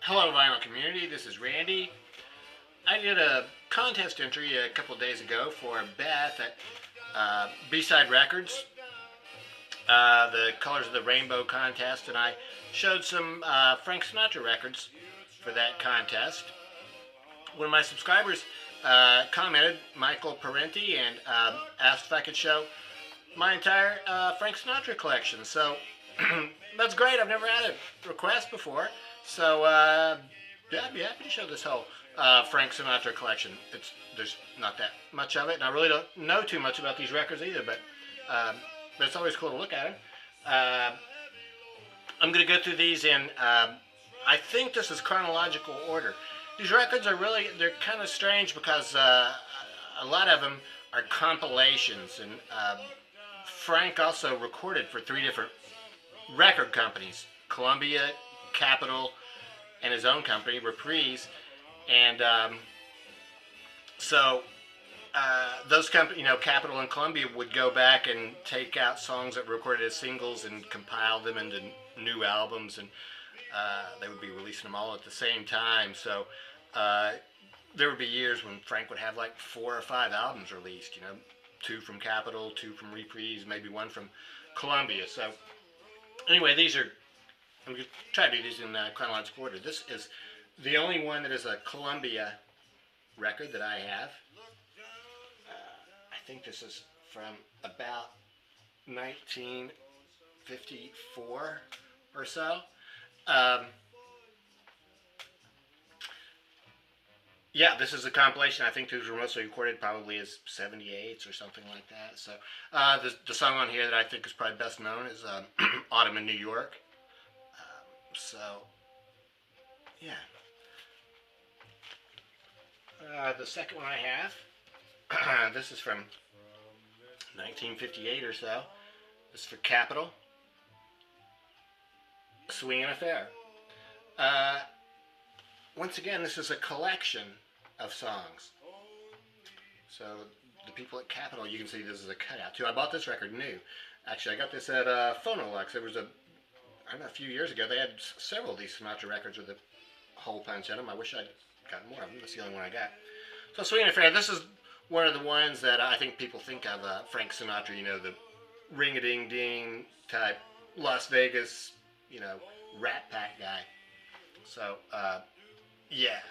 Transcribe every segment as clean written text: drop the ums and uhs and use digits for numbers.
Hello, vinyl community. This is Randy. I did a contest entry a couple days ago for Beth at B-Side Records, the Colors of the Rainbow contest, and I showed some Frank Sinatra records for that contest. One of my subscribers commented, Michael Parenti, and asked if I could show my entire Frank Sinatra collection. So that's great. I've never had a request before. So yeah, I'd be happy to show this whole Frank Sinatra collection. There's not that much of it, and I really don't know too much about these records either, but it's always cool to look at them. I'm going to go through these in, I think this is chronological order. These records are really, they're kind of strange because a lot of them are compilations, and Frank also recorded for 3 different record companies: Columbia, Capitol, and his own company, Reprise. And those companies, Capitol and Columbia would go back and take out songs that were recorded as singles and compile them into new albums, and they would be releasing them all at the same time. So there would be years when Frank would have like 4 or 5 albums released, 2 from Capitol, 2 from Reprise, maybe 1 from Columbia. So anyway, I'm going to try to do these in chronological order. This is the only one that is a Columbia record that I have. I think this is from about 1954 or so. Yeah, this is a compilation. I think these were mostly recorded probably as 78s or something like that. So the song on here that I think is probably best known is Autumn in New York. So, yeah. The second one I have, this is from 1958 or so. This is for Capitol. Swingin' Affair. Once again, this is a collection of songs. So the people at Capitol, you can see this is a cutout too. I bought this record new. Actually, I got this at Phonolux. There was a few years ago, they had several of these Sinatra records with a hole punch in them. I wish I'd gotten more of them. That's the only one I got. So Swingin' Affair, this is one of the ones that I think people think of Frank Sinatra, the ring-a-ding-ding type Las Vegas, Rat Pack guy. So, yeah.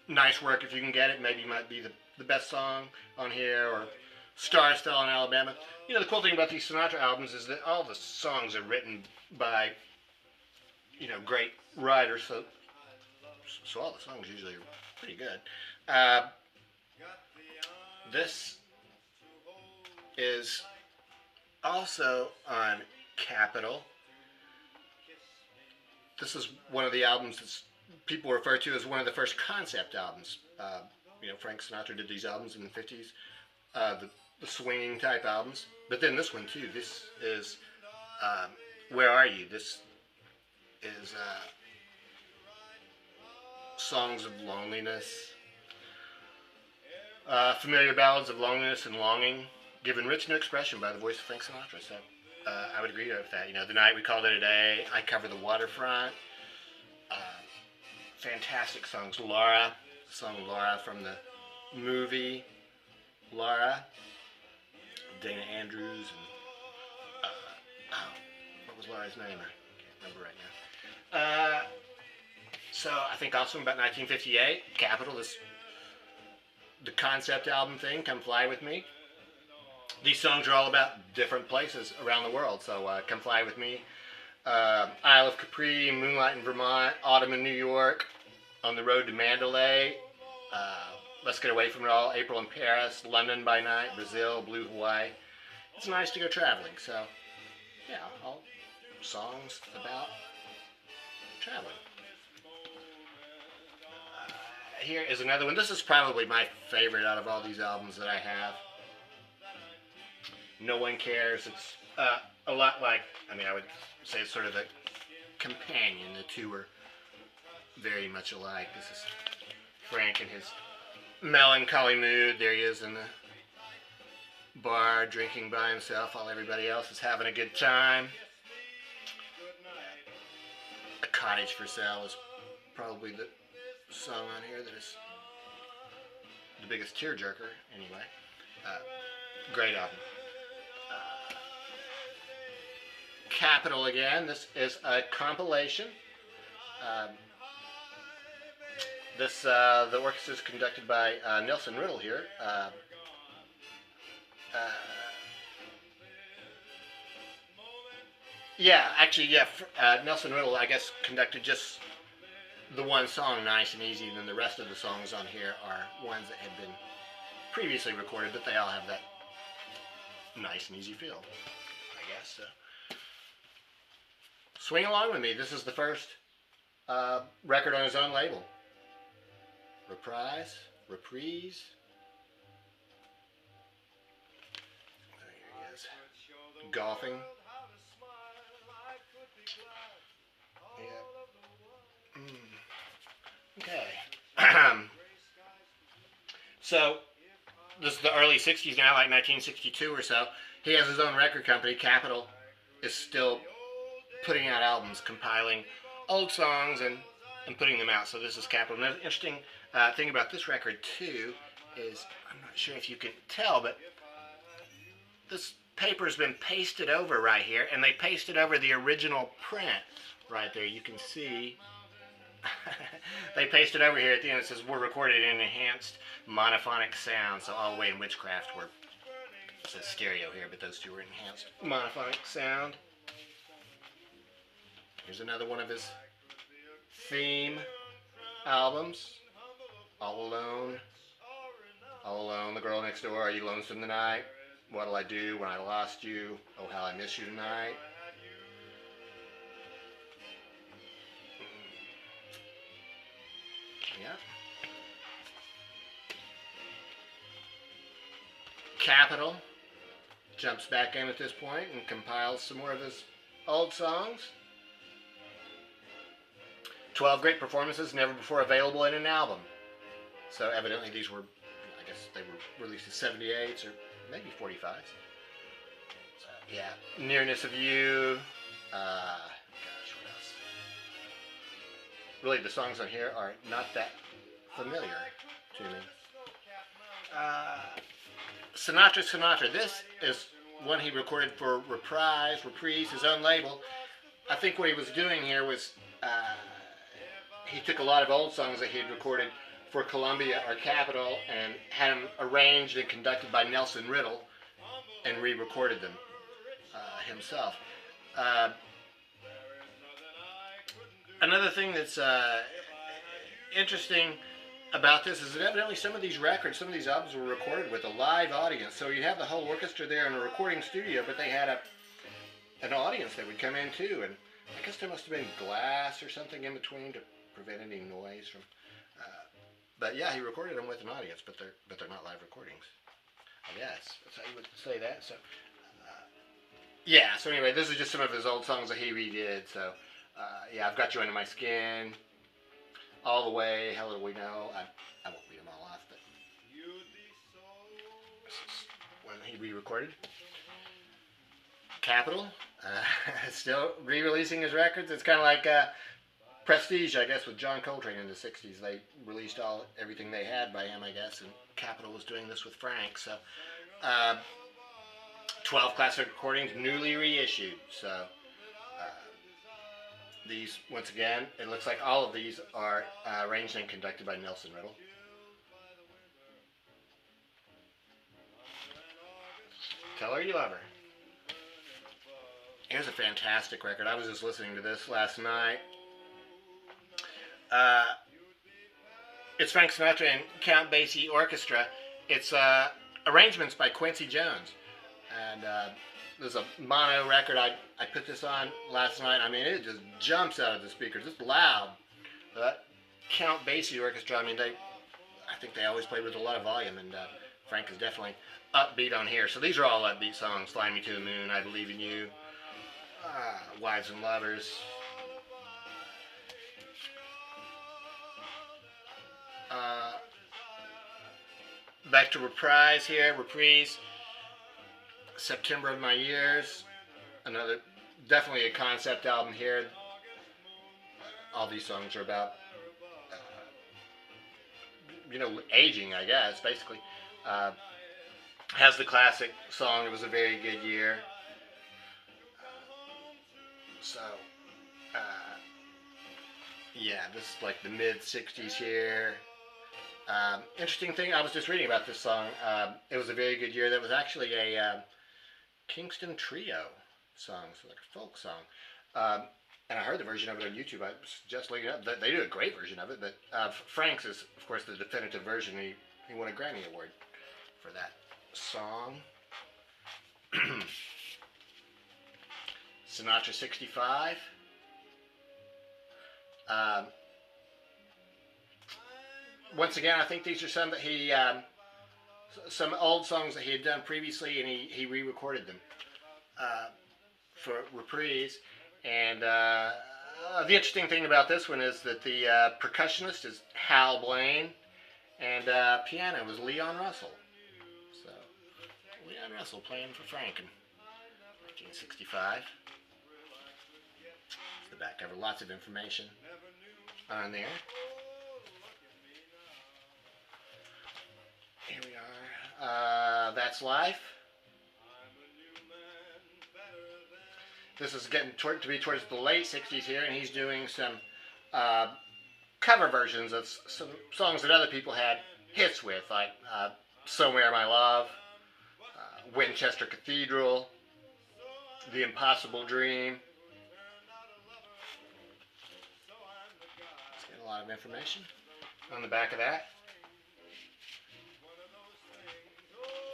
Nice Work if you can get it. Maybe might be the best song on here, or Stars Fell in Alabama. The cool thing about these Sinatra albums is that all the songs are written by, great writers, so all the songs usually are pretty good. This is also on Capitol. This is one of the albums that people refer to as one of the first concept albums. Frank Sinatra did these albums in the 50s, the swinging type albums. But then this one too. This is Where Are You? This is Songs of Loneliness, familiar ballads of loneliness and longing, given rich new expression by the voice of Frank Sinatra. So I would agree with that. The Night We Called It a Day, I Cover the Waterfront, fantastic songs. Laura, the song Laura from the movie Laura, Dana Andrews, and what was Laura's name? I can't remember right now. So I think also about 1958, Capitol, the concept album thing, Come Fly With Me. These songs are all about different places around the world. So Come Fly With Me, Isle of Capri, Moonlight in Vermont, Autumn in New York, On the Road to Mandalay, Let's Get Away From It All, April in Paris, London by Night, Brazil, Blue Hawaii. It's nice to go traveling. So yeah, all songs about traveling. Here is another one. This is probably my favorite out of all these albums that I have. No One Cares. It's a lot like, I would say it's sort of a companion. The two are very much alike. This is Frank in his melancholy mood. There he is in the bar drinking by himself while everybody else is having a good time. Cottage for Sale is probably the song on here that is the biggest tearjerker, anyway. Great album. Capital again. This is a compilation. The orchestra is conducted by Nelson Riddle here. Nelson Riddle, I guess, conducted just the one song, Nice and Easy, and then the rest of the songs on here are ones that have been previously recorded, but they all have that nice and easy feel, I guess. So. Swing along with me. This is the first record on his own label. Reprise. There he is. Golfing. Okay. So, this is the early 60s now, like 1962 or so. He has his own record company. Capitol is still putting out albums, compiling old songs and putting them out. So this is Capitol. Another interesting thing about this record, too, is, I'm not sure if you can tell, but this paper's been pasted over right here, and they pasted over the original print right there. You can see they pasted over here at the end. It says, we're recorded in enhanced monophonic sound. So all the way in Witchcraft, it says stereo here, but those two were enhanced monophonic sound. Here's another one of his theme albums. All Alone, The Girl Next Door, Are You Lonesome Tonight? What'll I Do When I Lost You? Oh, How I Miss You Tonight. Yeah. Capitol jumps back in at this point and compiles some more of his old songs. 12 great performances never before available in an album. So evidently these were, I guess they were released in 78s or maybe 45s. So, yeah, Nearness of You. Gosh, what else? Really, the songs on here are not that familiar to me. Sinatra. This is one he recorded for Reprise, his own label. I think what he was doing here was he took a lot of old songs that he had recorded for Columbia or Capitol and had them arranged and conducted by Nelson Riddle and re-recorded them himself. Another thing that's interesting about this is that evidently some of these records, some of these albums were recorded with a live audience. So you have the whole orchestra there in a recording studio, but they had an audience that would come in too. And I guess there must have been glass or something in between to prevent any noise from. But yeah, he recorded them with an audience, but they're not live recordings. I guess that's how you would say that. So yeah. So anyway, this is just some of his old songs that he redid. So yeah, I've Got You Under My Skin, All the Way, How Little We Know. I won't read them all off, but this is when he re-recorded. Capitol, still re-releasing his records. It's kind of like Prestige, I guess, with John Coltrane in the 60s. They released everything they had by him, I guess, and Capitol was doing this with Frank. So 12 classic recordings, newly reissued. So these, once again, it looks like all of these are arranged and conducted by Nelson Riddle. Tell Her You Love Her. Here's a fantastic record. I was just listening to this last night. It's Frank Sinatra and Count Basie Orchestra. It's arrangements by Quincy Jones. And there's a mono record. I put this on last night. I mean, it just jumps out of the speakers. It's loud. Count Basie Orchestra, I mean, I think they always played with a lot of volume, and Frank is definitely upbeat on here. So these are all upbeat songs. Fly Me to the Moon, I Believe in You, Wives and Lovers. Back to Reprise here, Reprise, September of My Years, another, definitely a concept album here. all these songs are about, aging, I guess, basically. Has the classic song, It Was a Very Good Year. So, yeah, this is like the mid-60s here. Interesting thing, I was just reading about this song. It Was a Very Good Year. That was actually a Kingston Trio song, so like a folk song. And I heard the version of it on YouTube. I was just looking up. They do a great version of it, but Frank's is, of course, the definitive version. He won a Grammy Award for that song. Sinatra 65. Once again, I think these are some that he, some old songs that he had done previously, and he re-recorded them for Reprise. And the interesting thing about this one is that the percussionist is Hal Blaine, and piano was Leon Russell. So, Leon Russell playing for Frank in 1965. The back cover, lots of information on there. Here we are. That's Life. This is getting to be towards the late 60s here, and he's doing some cover versions of some songs that other people had hits with, like Somewhere My Love, Winchester Cathedral, The Impossible Dream. Let's get a lot of information on the back of that.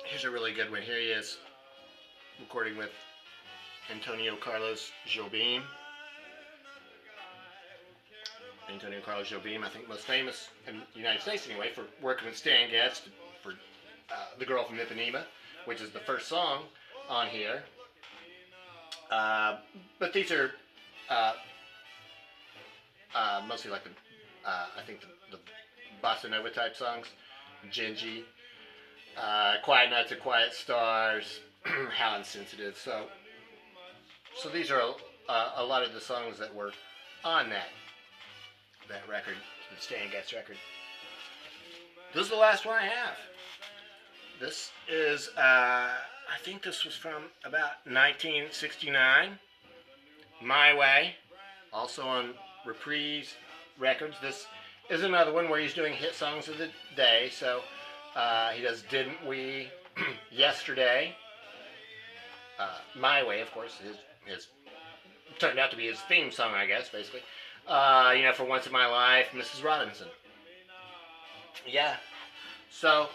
Here's a really good one. Here he is recording with Antonio Carlos Jobim. Antonio Carlos Jobim, I think most famous in the United States anyway, for working with Stan Getz for The Girl from Ipanema, which is the first song on here. But these are mostly like I think the bossa nova type songs. Gingy, Quiet Nights of Quiet Stars, How Insensitive. So these are a lot of the songs that were on that record, the Stan Getz record. This is the last one I have. This is, I think this was from about 1969. My Way, also on Reprise Records. This is another one where he's doing hit songs of the day. So he does Didn't We, Yesterday. My Way, of course, his turned out to be his theme song, I guess, basically. For Once in My Life, Mrs. Robinson. Yeah. So,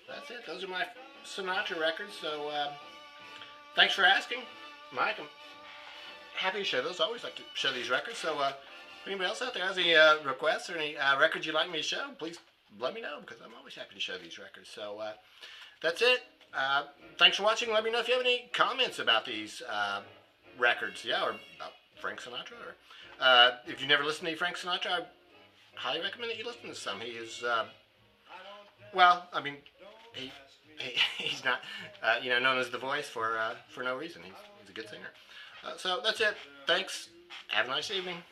that's it. Those are my Sinatra records. So, thanks for asking, Mike. I'm happy to show those. I always like to show these records. So, if anybody else out there has any requests or any records you'd like me to show, please let me know, because I'm always happy to show these records. So, that's it. Thanks for watching. Let me know if you have any comments about these records, or about Frank Sinatra, or if you've never listened to Frank Sinatra, I highly recommend that you listen to some. He is, he's not, known as the voice for no reason. He's a good singer. So that's it. Thanks. Have a nice evening.